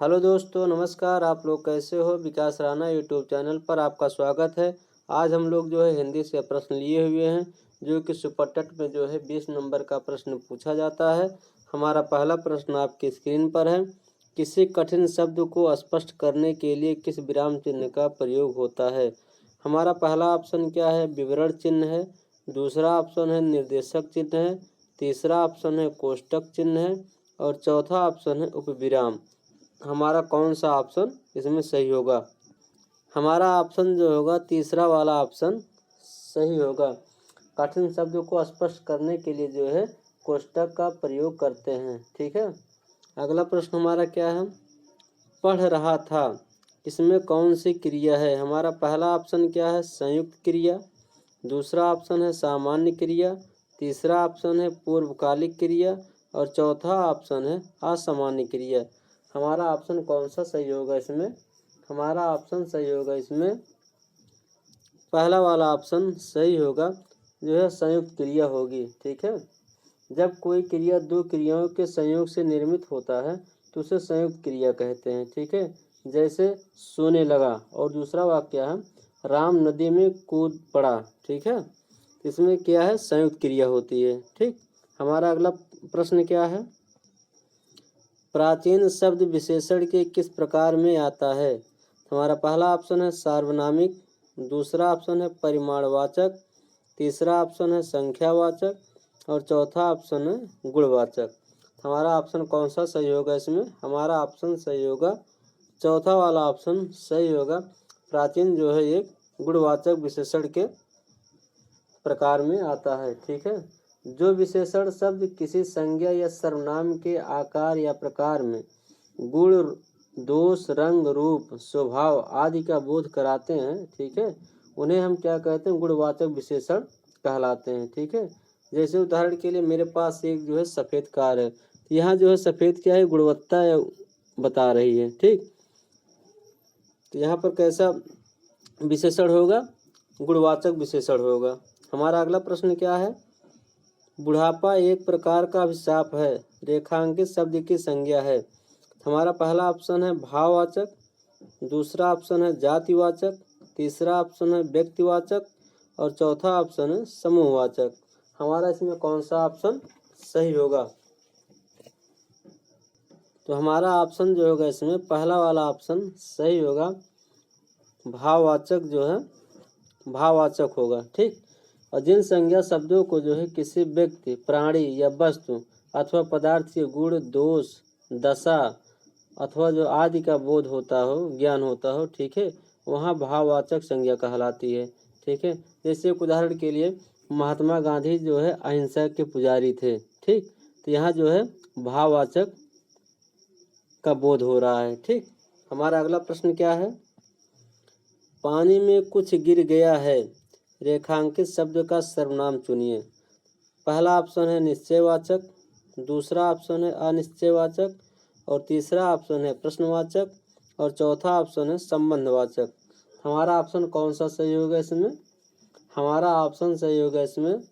Hello दोस्तों, नमस्कार। आप लोग कैसे हो? विकास राणा यूट्यूब चैनल पर आपका स्वागत है। आज हम लोग जो है हिंदी से प्रश्न लिए हुए हैं, जो कि सुपरटेट में जो है 20 नंबर का प्रश्न पूछा जाता है। हमारा पहला प्रश्न आपकी स्क्रीन पर है। किसी कठिन शब्द को स्पष्ट करने के लिए किस विराम चिन्ह का प्रयोग होता है? हमारा पहला ऑप्शन क्या है? विवरण चिन्ह है। दूसरा ऑप्शन है निर्देशक चिन्ह है। तीसरा ऑप्शन है कोष्टक चिन्ह है। और चौथा ऑप्शन है उपविराम। हमारा कौन सा ऑप्शन इसमें सही होगा? हमारा ऑप्शन जो होगा तीसरा वाला ऑप्शन सही होगा। कठिन शब्द को स्पष्ट करने के लिए जो है कोष्टक का प्रयोग करते हैं। ठीक है। अगला प्रश्न हमारा क्या है? पढ़ रहा था, इसमें कौन सी क्रिया है? हमारा पहला ऑप्शन क्या है? संयुक्त क्रिया। दूसरा ऑप्शन है सामान्य क्रिया। तीसरा ऑप्शन है पूर्वकालिक क्रिया। और चौथा ऑप्शन है असामान्य क्रिया। हमारा ऑप्शन कौन सा सही होगा इसमें? हमारा ऑप्शन सही होगा इसमें पहला वाला ऑप्शन सही होगा, जो है संयुक्त क्रिया होगी। ठीक है। जब कोई क्रिया दो क्रियाओं के संयोग से निर्मित होता है तो उसे संयुक्त क्रिया कहते हैं। ठीक है। जैसे सोने लगा और दूसरा वाक्य है राम नदी में कूद पड़ा। ठीक है। इसमें क्या है? संयुक्त क्रिया होती है। ठीक। हमारा अगला प्रश्न क्या है? प्राचीन शब्द विशेषण के किस प्रकार में आता है? हमारा पहला ऑप्शन है सार्वनामिक। दूसरा ऑप्शन है परिमाणवाचक। तीसरा ऑप्शन है संख्यावाचक। और चौथा ऑप्शन है गुणवाचक। हमारा ऑप्शन कौन सा सही होगा इसमें? हमारा ऑप्शन सही होगा चौथा वाला ऑप्शन सही होगा। प्राचीन जो है एक गुणवाचक विशेषण के प्रकार में आता है। ठीक है। जो विशेषण शब्द किसी संज्ञा या सर्वनाम के आकार या प्रकार में गुण, दोष, रंग, रूप, स्वभाव आदि का बोध कराते हैं, ठीक है, उन्हें हम क्या कहते हैं? गुणवाचक विशेषण कहलाते हैं। ठीक है। जैसे उदाहरण के लिए मेरे पास एक जो है सफ़ेद कार है, यहाँ जो है सफ़ेद क्या है? गुणवत्ता बता रही है। ठीक। तो यहाँ पर कैसा विशेषण होगा? गुणवाचक विशेषण होगा। हमारा अगला प्रश्न क्या है? बुढ़ापा एक प्रकार का अभिशाप है, रेखांकित शब्द की संज्ञा है। हमारा पहला ऑप्शन है भाववाचक। दूसरा ऑप्शन है जातिवाचक। तीसरा ऑप्शन है व्यक्तिवाचक। और चौथा ऑप्शन है समूहवाचक। हमारा इसमें कौन सा ऑप्शन सही होगा? तो हमारा ऑप्शन जो होगा इसमें पहला वाला ऑप्शन सही होगा। भाववाचक जो है भाववाचक होगा। ठीक। और जिन संज्ञा शब्दों को जो है किसी व्यक्ति, प्राणी या वस्तु अथवा पदार्थ के गुण, दोष, दशा अथवा जो आदि का बोध होता हो, ज्ञान होता हो, ठीक है, वहाँ भाववाचक संज्ञा कहलाती है। ठीक है। जैसे एक उदाहरण के लिए महात्मा गांधी जो है अहिंसा के पुजारी थे। ठीक। तो यहाँ जो है भाववाचक का बोध हो रहा है। ठीक। हमारा अगला प्रश्न क्या है? पानी में कुछ गिर गया है, रेखांकित शब्द का सर्वनाम चुनिए। पहला ऑप्शन है निश्चयवाचक। दूसरा ऑप्शन है अनिश्चयवाचक। और तीसरा ऑप्शन है प्रश्नवाचक। और चौथा ऑप्शन है संबंधवाचक। हमारा ऑप्शन कौन सा सही होगा इसमें? हमारा ऑप्शन सही होगा इसमें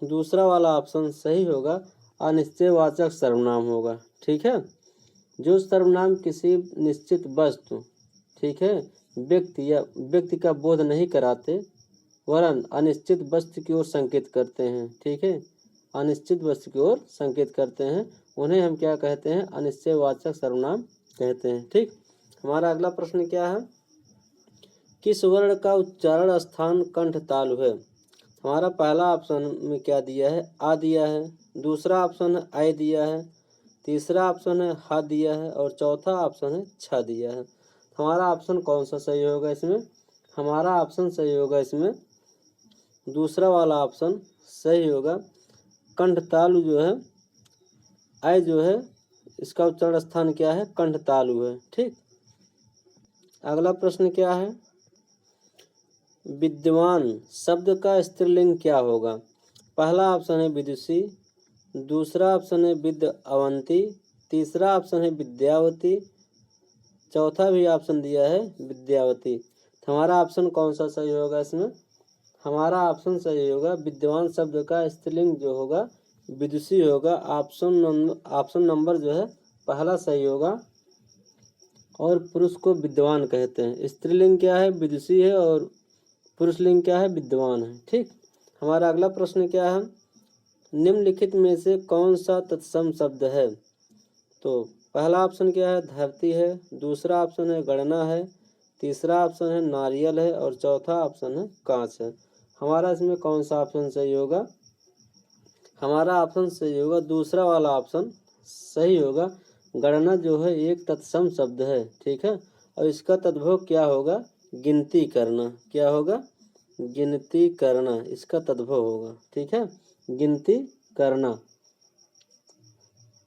दूसरा वाला ऑप्शन सही होगा, अनिश्चयवाचक सर्वनाम होगा। ठीक है। जो सर्वनाम किसी निश्चित वस्तु, ठीक है, व्यक्ति का बोध नहीं कराते वरन अनिश्चित वस्तु की ओर संकेत करते हैं। ठीक है। अनिश्चित वस्तु की ओर संकेत करते हैं, उन्हें हम क्या कहते हैं? अनिश्चयवाचक सर्वनाम कहते हैं। ठीक। हमारा अगला प्रश्न क्या है? किस वर्ण का उच्चारण स्थान कंठ तालु है? हमारा पहला ऑप्शन में क्या दिया है? आ दिया है। दूसरा ऑप्शन है आई दिया है। तीसरा ऑप्शन है हा दिया है। और चौथा ऑप्शन है छा दिया है। हमारा ऑप्शन कौन सा सही होगा इसमें? हमारा ऑप्शन सही होगा इसमें दूसरा वाला ऑप्शन सही होगा। कंठ तालु जो है, आई जो है, इसका उच्चारण स्थान क्या है? कंठ तालु है। ठीक। अगला प्रश्न क्या है? विद्वान शब्द का स्त्रीलिंग क्या होगा? पहला ऑप्शन है विदुषी। दूसरा ऑप्शन है विद्यावंती। तीसरा ऑप्शन है विद्यावती। चौथा भी ऑप्शन दिया है विद्यावती। हमारा ऑप्शन कौन सा सही होगा इसमें? हमारा ऑप्शन सही होगा विद्वान शब्द का स्त्रीलिंग जो होगा विदुषी होगा। ऑप्शन नंबर जो है पहला सही होगा। और पुरुष को विद्वान कहते हैं। स्त्रीलिंग क्या है? विदुषी है, और पुरुष लिंग क्या है? विद्वान है। ठीक, हमारा अगला प्रश्न क्या है? निम्नलिखित में से कौन सा तत्सम शब्द है? तो पहला ऑप्शन क्या है? धरती है, दूसरा ऑप्शन है गणना है, तीसरा ऑप्शन है नारियल है, और चौथा ऑप्शन है कांच है। हमारा इसमें कौन सा ऑप्शन सही होगा? हमारा ऑप्शन सही होगा दूसरा वाला ऑप्शन सही होगा। गणना जो है एक तत्सम शब्द है। ठीक है, और इसका तद्भव क्या होगा? गिनती करना। क्या होगा? गिनती करना, इसका तद्भव होगा। ठीक है, गिनती करना।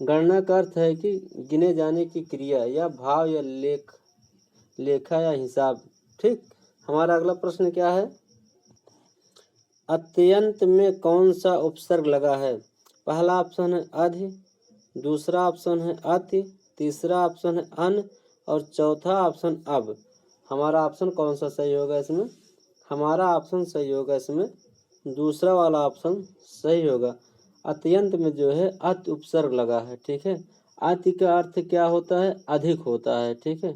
गणना का अर्थ है कि गिने जाने की क्रिया या भाव या लेखा या हिसाब। ठीक, हमारा अगला प्रश्न क्या है? अत्यंत में कौन सा उपसर्ग लगा है? पहला ऑप्शन है अधि, दूसरा ऑप्शन है अति, तीसरा ऑप्शन है अन, और चौथा ऑप्शन अब। हमारा ऑप्शन कौन सा सही होगा इसमें? हमारा ऑप्शन सही होगा इसमें दूसरा वाला ऑप्शन सही होगा। अत्यंत में जो है अत उपसर्ग लगा है। ठीक है, अति का अर्थ क्या होता है? अधिक होता है। ठीक है,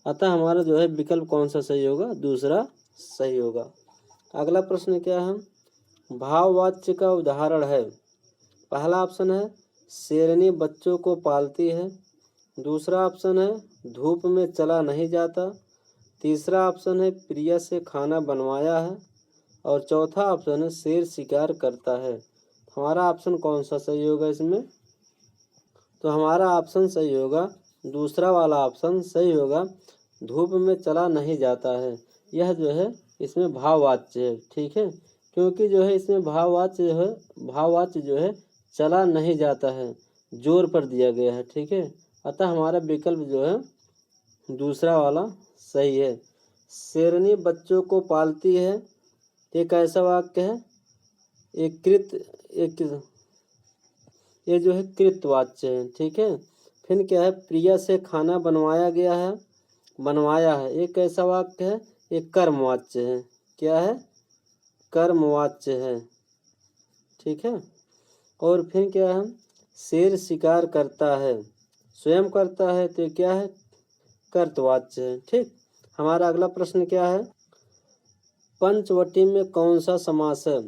अतः हमारा जो है विकल्प कौन सा सही होगा? दूसरा सही होगा। अगला प्रश्न क्या है? भाववाच्य का उदाहरण है। पहला ऑप्शन है शेरनी बच्चों को पालती है, दूसरा ऑप्शन है धूप में चला नहीं जाता, तीसरा ऑप्शन है प्रिया से खाना बनवाया है, और चौथा ऑप्शन है शेर शिकार करता है। हमारा ऑप्शन कौन सा सही होगा इसमें? तो हमारा ऑप्शन सही होगा दूसरा वाला ऑप्शन सही होगा, धूप में चला नहीं जाता है। यह जो है इसमें भाववाच्य है। ठीक है, क्योंकि जो है इसमें भाववाच्य जो है चला नहीं जाता है, जोर पर दिया गया है। ठीक है, अतः हमारा विकल्प जो है दूसरा वाला सही है। शेरनी बच्चों को पालती है, एक ऐसा वाक्य है, ये जो है कृतवाच्य है। ठीक है, फिर क्या है? प्रिया से खाना बनवाया है, एक ऐसा वाक्य है, एक कर्मवाच्य है। क्या है? कर्मवाच्य है। ठीक है, और फिर क्या है? शेर शिकार करता है, स्वयं करता है, तो क्या है? कर्तवाच्य है। ठीक, हमारा अगला प्रश्न क्या है? पंचवटी में कौन सा समास है?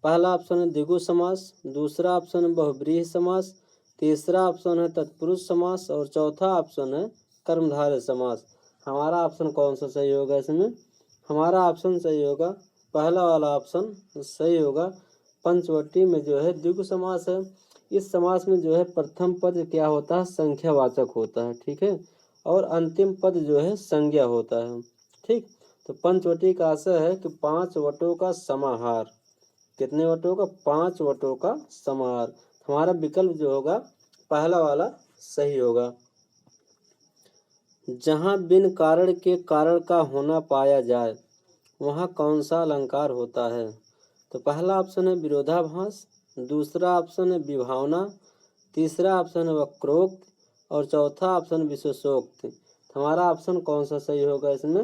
पहला ऑप्शन है द्विगु समास, दूसरा ऑप्शन है बहुब्रीहि समास, तीसरा ऑप्शन है तत्पुरुष समास, और चौथा ऑप्शन है कर्मधारय समास। हमारा ऑप्शन कौन सा सही होगा इसमें? हमारा ऑप्शन सही होगा पहला वाला ऑप्शन सही होगा। पंचवटी में जो है द्विगु समास है। इस समास में जो है प्रथम पद क्या होता है? संख्यावाचक होता है। ठीक है, और अंतिम पद जो है संज्ञा होता है। ठीक, तो पंचवटी का आशय है कि 5 वटों का समाहार। कितने वटों का? 5 वटों का समाहार। हमारा विकल्प जो होगा पहला वाला सही होगा। जहाँ बिन कारण के कारण का होना पाया जाए वहाँ कौन सा अलंकार होता है? तो पहला ऑप्शन है विरोधाभास, दूसरा ऑप्शन है विभावना, तीसरा ऑप्शन है वक्रोक्त, और चौथा ऑप्शन विशेषोक्त। हमारा ऑप्शन कौन सा सही होगा इसमें?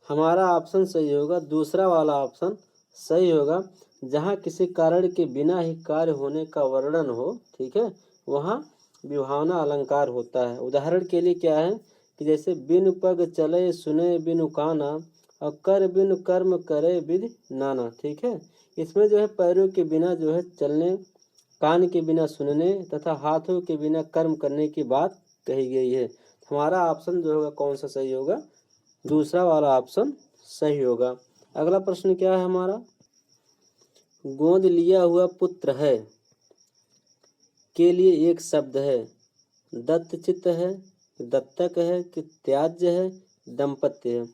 हमारा ऑप्शन सही होगा दूसरा वाला ऑप्शन सही होगा। जहाँ किसी कारण के बिना ही कार्य होने का वर्णन हो, ठीक है, वहाँ विभावना अलंकार होता है। उदाहरण के लिए क्या है कि जैसे बिनु पग चले सुने बिनु काना, और कर बिनु कर्म करे विधि नाना। ठीक है, इसमें जो है पैरों के बिना जो है चलने, कान के बिना सुनने, तथा हाथों के बिना कर्म करने की बात कही गई है। हमारा ऑप्शन जो होगा कौन सा सही होगा? दूसरा वाला ऑप्शन सही होगा। अगला प्रश्न क्या है हमारा? गोद लिया हुआ पुत्र है के लिए एक शब्द है, दत्तचित है, दत्तक है, कि त्याज्य है, दंपत्य है।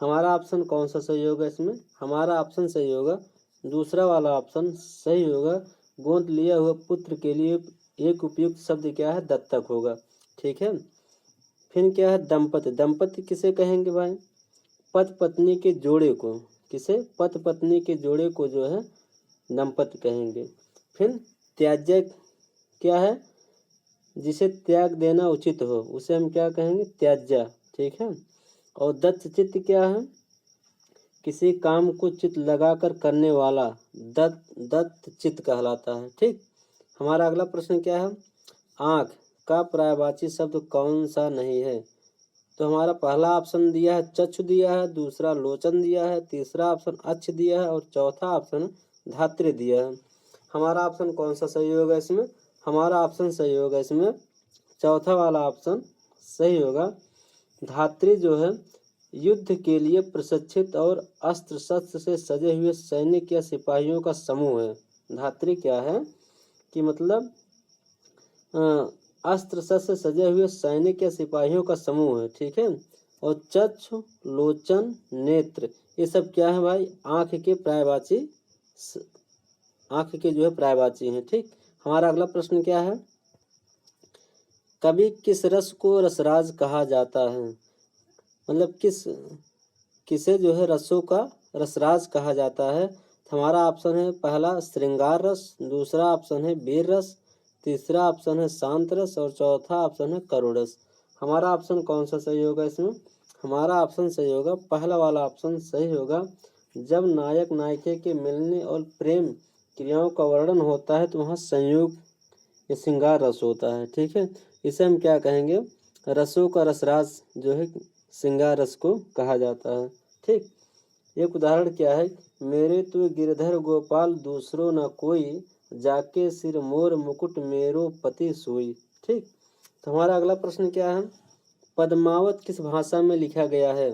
हमारा ऑप्शन कौन सा सही होगा इसमें? हमारा ऑप्शन सही होगा दूसरा वाला ऑप्शन सही होगा। गोद लिया हुआ पुत्र के लिए एक उपयुक्त शब्द क्या है? दत्तक होगा। ठीक है, फिर क्या है? दंपत्य। दंपत्य किसे कहेंगे भाई? पति पत्नी के जोड़े को। किसे? पति पत्नी के जोड़े को जो है दंपत्य कहेंगे। फिर त्याज्य क्या है? जिसे त्याग देना उचित हो उसे हम क्या कहेंगे? त्याज्य। ठीक है, और दत्तचित्त क्या है? किसी काम को चित्त लगाकर करने वाला दत्तचित्त कहलाता है। ठीक, हमारा अगला प्रश्न क्या है? आँख का पर्यायवाची शब्द कौन सा नहीं है? तो हमारा पहला ऑप्शन दिया है चक्षु दिया है, दूसरा लोचन दिया है, तीसरा ऑप्शन अक्ष दिया है और चौथा ऑप्शन धात्री दिया है। हमारा ऑप्शन कौन सा सही होगा इसमें? हमारा ऑप्शन सही होगा इसमें चौथा वाला ऑप्शन सही होगा। धात्री जो है युद्ध के लिए प्रशिक्षित और अस्त्र शस्त्र से सजे हुए सैनिक या सिपाहियों का समूह है। धात्री क्या है कि मतलब अस्त्र शस्त्र से सजे हुए सैनिक या सिपाहियों का समूह है, ठीक है। और चक्षु, लोचन, नेत्र ये सब क्या है भाई? आँख के पर्यायवाची, आँख के जो है पर्यायवाची हैं, ठीक। हमारा अगला प्रश्न क्या है? कभी किस रस को रसराज कहा जाता है? मतलब किसे जो है रसों का रसराज कहा जाता है? हमारा ऑप्शन है पहला श्रृंगार रस, दूसरा ऑप्शन है वीर रस, तीसरा ऑप्शन है शांत रस और चौथा ऑप्शन है करुण रस। हमारा ऑप्शन कौन सा सही होगा इसमें? हमारा ऑप्शन सही होगा पहला वाला ऑप्शन सही होगा। जब नायक नायिका के मिलने और प्रेम क्रियाओं का वर्णन होता है तो वहाँ संयोग या श्रृंगार रस होता है, ठीक है। इसे हम क्या कहेंगे? रसों का रसराज जो है श्रृंगार रस को कहा जाता है, ठीक। एक उदाहरण क्या है? मेरे तो गिरधर गोपाल दूसरो न कोई, जाके सिर मोर मुकुट मेरो पति सोई, ठीक। तो हमारा अगला प्रश्न क्या है? पद्मावत किस भाषा में लिखा गया है?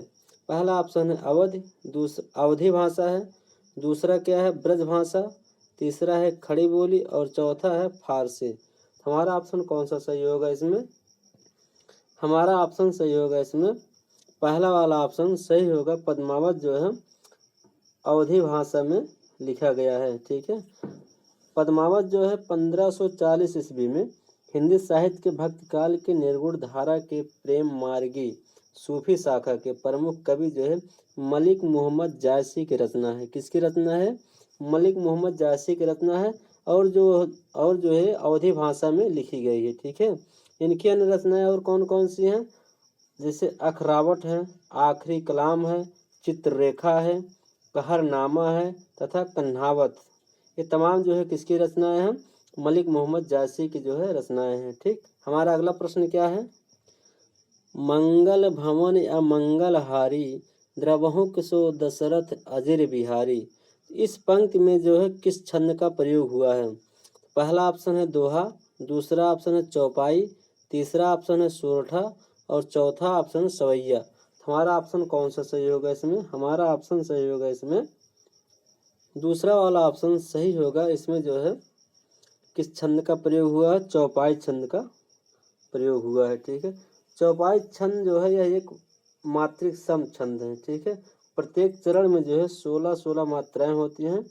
पहला ऑप्शन है अवध, दूसरा अवधी भाषा है, दूसरा क्या है ब्रज भाषा, तीसरा है खड़ी बोली और चौथा है फारसी। हमारा ऑप्शन कौन सा सही होगा इसमें? हमारा ऑप्शन सही होगा इसमें पहला वाला ऑप्शन सही होगा। पद्मावत जो है अवधी भाषा में लिखा गया है, ठीक है। पद्मावत जो है 1540 ईस्वी में हिंदी साहित्य के भक्त काल के निर्गुण धारा के प्रेम मार्गी सूफी शाखा के प्रमुख कवि जो है मलिक मोहम्मद जायसी की रचना है। किसकी रचना है? मलिक मोहम्मद जायसी की रचना है और जो है अवधी भाषा में लिखी गई है, ठीक है। इनकी अन्य रचनाएं और कौन कौन सी हैं? जैसे अखरावट है, आखिरी कलाम है, चित्ररेखा है, कहरनामा है तथा कन्हावत। ये तमाम जो है किसकी रचनाएं हैं? मलिक मोहम्मद जायसी की जो है रचनाएं हैं, ठीक। हमारा अगला प्रश्न क्या है? मंगल भवन या मंगलहारी द्रवहु किसो दशरथ अजिर बिहारी। इस पंक्ति में जो है किस छंद का प्रयोग हुआ है? पहला ऑप्शन है दोहा, दूसरा ऑप्शन है चौपाई, तीसरा ऑप्शन है सोरठा और चौथा ऑप्शन है सवैया। हमारा ऑप्शन कौन सा सही होगा इसमें? हमारा ऑप्शन सही होगा इसमें दूसरा वाला ऑप्शन सही होगा। इसमें जो है किस छंद का प्रयोग हुआ है? चौपाई छंद का प्रयोग हुआ है, ठीक है। चौपाई छंद जो है यह एक मात्रिक सम छंद है, ठीक है। प्रत्येक चरण में जो है 16 मात्राएं होती हैं,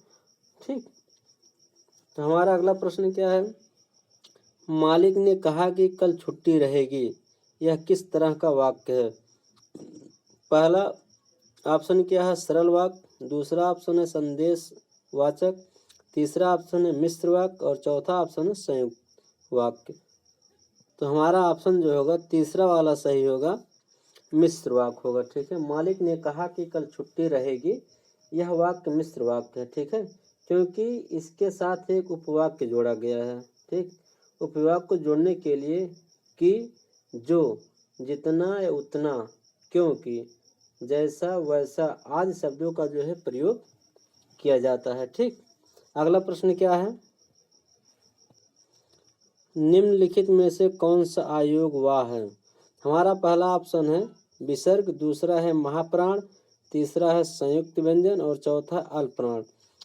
ठीक। तो हमारा अगला प्रश्न क्या है? मालिक ने कहा कि कल छुट्टी रहेगी, यह किस तरह का वाक्य है? पहला ऑप्शन क्या है? सरल वाक्य, दूसरा ऑप्शन है संदेश वाचक, तीसरा ऑप्शन है मिश्र वाक्य और चौथा ऑप्शन है संयुक्त वाक्य। तो हमारा ऑप्शन जो होगा तीसरा वाला सही होगा, मिश्र वाक्य होगा, ठीक है। मालिक ने कहा कि कल छुट्टी रहेगी, यह वाक्य मिश्र वाक्य है, ठीक है, क्योंकि इसके साथ एक उपवाक्य जोड़ा गया है, ठीक। उपवाक्य को जोड़ने के लिए कि, जो, जितना या उतना, क्योंकि, जैसा, वैसा आदि शब्दों का जो है प्रयोग किया जाता है, ठीक। अगला प्रश्न क्या है? निम्नलिखित में से कौन सा आयोग वाह है? हमारा पहला ऑप्शन है विसर्ग, दूसरा है महाप्राण, तीसरा है संयुक्त व्यंजन और चौथा अल्पप्राण।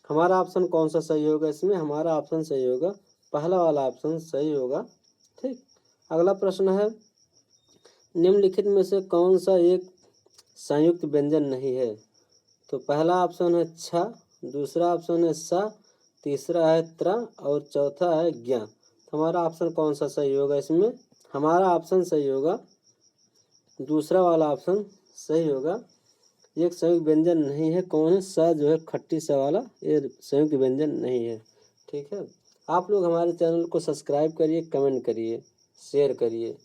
हमारा ऑप्शन कौन सा सही होगा इसमें? हमारा ऑप्शन सही होगा पहला वाला ऑप्शन सही होगा, ठीक। अगला प्रश्न है निम्नलिखित में से कौन सा एक संयुक्त व्यंजन नहीं है? तो पहला ऑप्शन है छ, दूसरा ऑप्शन है सा, तीसरा है त्र और चौथा है ज्ञ। हमारा ऑप्शन कौन सा सही होगा इसमें? हमारा ऑप्शन सही होगा दूसरा वाला ऑप्शन सही होगा। एक संयुक्त व्यंजन नहीं है। कौन है? स जो है खट्टी सा वाला, ये संयुक्त व्यंजन नहीं है, ठीक है। आप लोग हमारे चैनल को सब्सक्राइब करिए, कमेंट करिए, शेयर करिए।